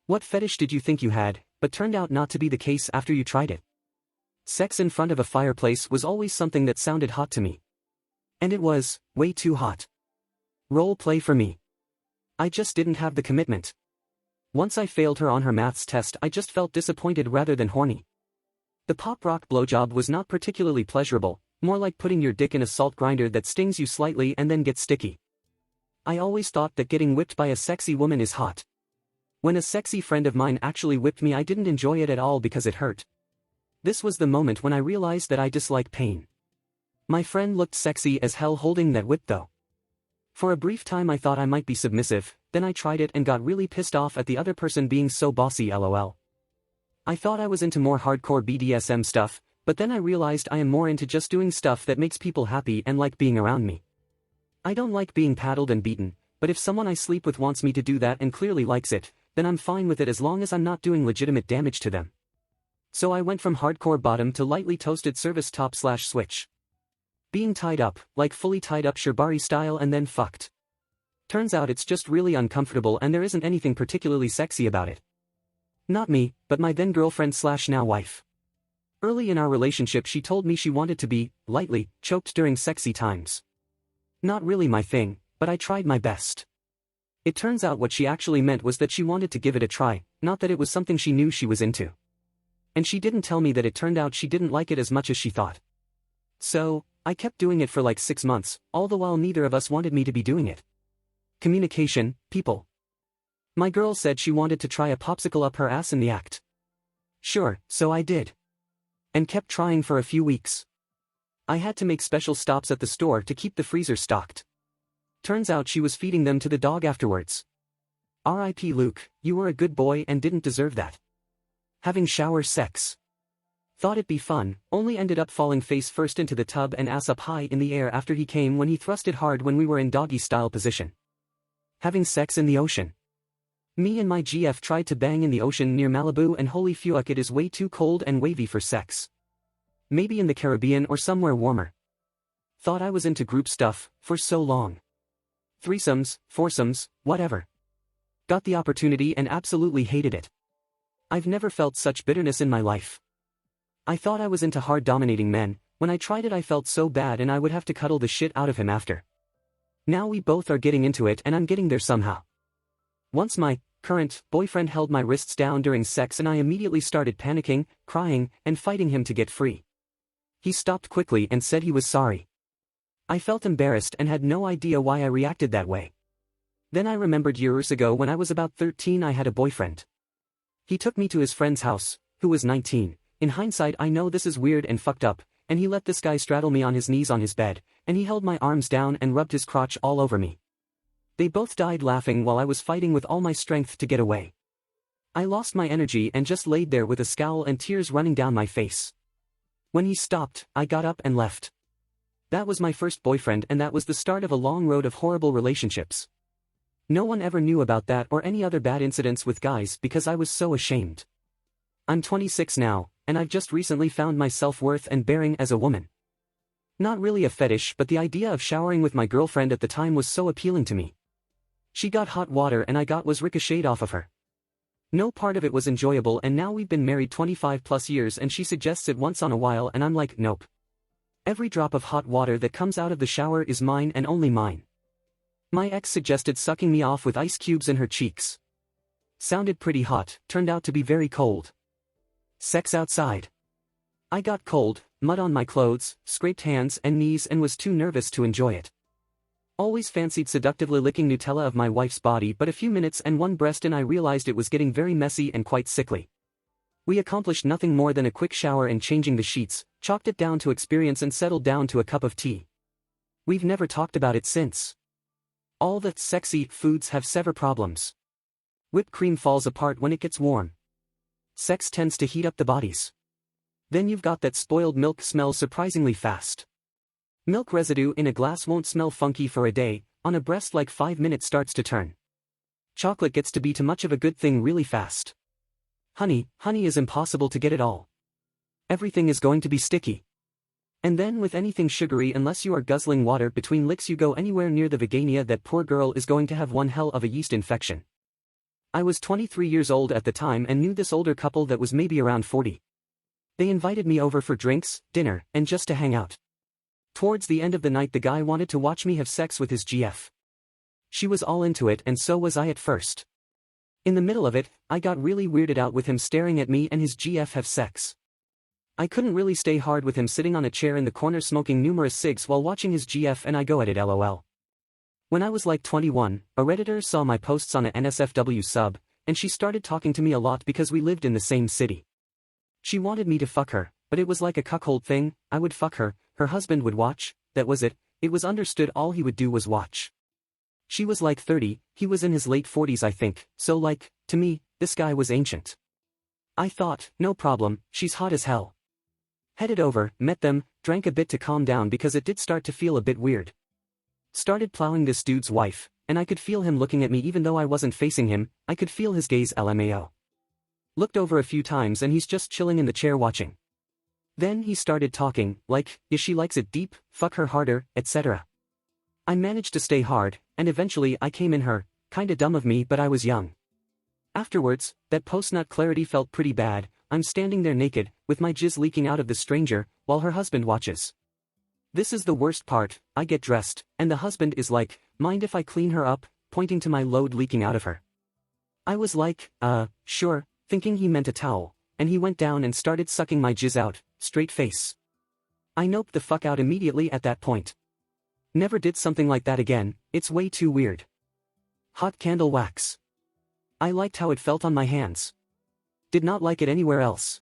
What fetish did you think you had, but turned out not to be the case after you tried it? Sex in front of a fireplace was always something that sounded hot to me. And it was, way too hot. Role play for me. I just didn't have the commitment. Once I failed her on her maths test, I just felt disappointed rather than horny. The pop rock blowjob was not particularly pleasurable, more like putting your dick in a salt grinder that stings you slightly and then gets sticky. I always thought that getting whipped by a sexy woman is hot. When a sexy friend of mine actually whipped me, I didn't enjoy it at all because it hurt. This was the moment when I realized that I dislike pain. My friend looked sexy as hell holding that whip though. For a brief time I thought I might be submissive, then I tried it and got really pissed off at the other person being so bossy lol. I thought I was into more hardcore BDSM stuff, but then I realized I am more into just doing stuff that makes people happy and like being around me. I don't like being paddled and beaten, but if someone I sleep with wants me to do that and clearly likes it, then I'm fine with it as long as I'm not doing legitimate damage to them. So I went from hardcore bottom to lightly toasted service top/switch. Being tied up, like fully tied up Shibari style and then fucked. Turns out it's just really uncomfortable and there isn't anything particularly sexy about it. Not me, but my then girlfriend/now wife. Early in our relationship she told me she wanted to be, lightly, choked during sexy times. Not really my thing, but I tried my best. It turns out what she actually meant was that she wanted to give it a try, not that it was something she knew she was into. And she didn't tell me that it turned out she didn't like it as much as she thought. So, I kept doing it for like 6 months, all the while neither of us wanted me to be doing it. Communication, people. My girl said she wanted to try a popsicle up her ass in the act. Sure, so I did. And kept trying for a few weeks. I had to make special stops at the store to keep the freezer stocked. Turns out she was feeding them to the dog afterwards. R.I.P. Luke, you were a good boy and didn't deserve that. Having shower sex. Thought it'd be fun, only ended up falling face first into the tub and ass up high in the air after he came when he thrusted hard when we were in doggy style position. Having sex in the ocean. Me and my GF tried to bang in the ocean near Malibu and holy fuck, it is way too cold and wavy for sex. Maybe in the Caribbean or somewhere warmer. Thought I was into group stuff, for so long. Threesomes, foursomes, whatever. Got the opportunity and absolutely hated it. I've never felt such bitterness in my life. I thought I was into hard dominating men, when I tried it I felt so bad and I would have to cuddle the shit out of him after. Now we both are getting into it and I'm getting there somehow. Once my current boyfriend held my wrists down during sex and I immediately started panicking, crying, and fighting him to get free. He stopped quickly and said he was sorry. I felt embarrassed and had no idea why I reacted that way. Then I remembered years ago when I was about 13 I had a boyfriend. He took me to his friend's house, who was 19. In hindsight I know this is weird and fucked up, and he let this guy straddle me on his knees on his bed, and he held my arms down and rubbed his crotch all over me. They both died laughing while I was fighting with all my strength to get away. I lost my energy and just laid there with a scowl and tears running down my face. When he stopped, I got up and left. That was my first boyfriend and that was the start of a long road of horrible relationships. No one ever knew about that or any other bad incidents with guys because I was so ashamed. I'm 26 now, and I've just recently found my self-worth and bearing as a woman. Not really a fetish, but the idea of showering with my girlfriend at the time was so appealing to me. She got hot water and I got was ricocheted off of her. No part of it was enjoyable and now we've been married 25 plus years and she suggests it once on a while and I'm like nope. Every drop of hot water that comes out of the shower is mine and only mine. My ex suggested sucking me off with ice cubes in her cheeks. Sounded pretty hot, turned out to be very cold. Sex outside. I got cold, mud on my clothes, scraped hands and knees and was too nervous to enjoy it. Always fancied seductively licking Nutella of my wife's body, but a few minutes and one breast in I realized it was getting very messy and quite sickly. We accomplished nothing more than a quick shower and changing the sheets, chalked it down to experience and settled down to a cup of tea. We've never talked about it since. All the sexy foods have severe problems. Whipped cream falls apart when it gets warm. Sex tends to heat up the bodies. Then you've got that spoiled milk smells surprisingly fast. Milk residue in a glass won't smell funky for a day, on a breast like 5 minutes starts to turn. Chocolate gets to be too much of a good thing really fast. Honey is impossible to get at all. Everything is going to be sticky. And then with anything sugary unless you are guzzling water between licks you go anywhere near the vagina that poor girl is going to have one hell of a yeast infection. I was 23 years old at the time and knew this older couple that was maybe around 40. They invited me over for drinks, dinner, and just to hang out. Towards the end of the night the guy wanted to watch me have sex with his GF. She was all into it and so was I at first. In the middle of it, I got really weirded out with him staring at me and his GF have sex. I couldn't really stay hard with him sitting on a chair in the corner smoking numerous cigs while watching his GF and I go at it lol. When I was like 21, a Redditor saw my posts on a NSFW sub, and she started talking to me a lot because we lived in the same city. She wanted me to fuck her, but it was like a cuckold thing. I would fuck her, her husband would watch, that was it. It was understood all he would do was watch. She was like 30, he was in his late 40s I think, so like, to me, this guy was ancient. I thought, no problem, she's hot as hell. Headed over, met them, drank a bit to calm down because it did start to feel a bit weird. Started plowing this dude's wife, and I could feel him looking at me even though I wasn't facing him, I could feel his gaze LMAO. Looked over a few times and he's just chilling in the chair watching. Then he started talking, like, if she likes it deep, fuck her harder, etc. I managed to stay hard, and eventually I came in her, kinda dumb of me but I was young. Afterwards, that post-nut clarity felt pretty bad. I'm standing there naked, with my jizz leaking out of the stranger, while her husband watches. This is the worst part, I get dressed, and the husband is like, mind if I clean her up, pointing to my load leaking out of her. I was like, sure, thinking he meant a towel, and he went down and started sucking my jizz out, straight face. I noped the fuck out immediately at that point. Never did something like that again, it's way too weird. Hot candle wax. I liked how it felt on my hands. Did not like it anywhere else.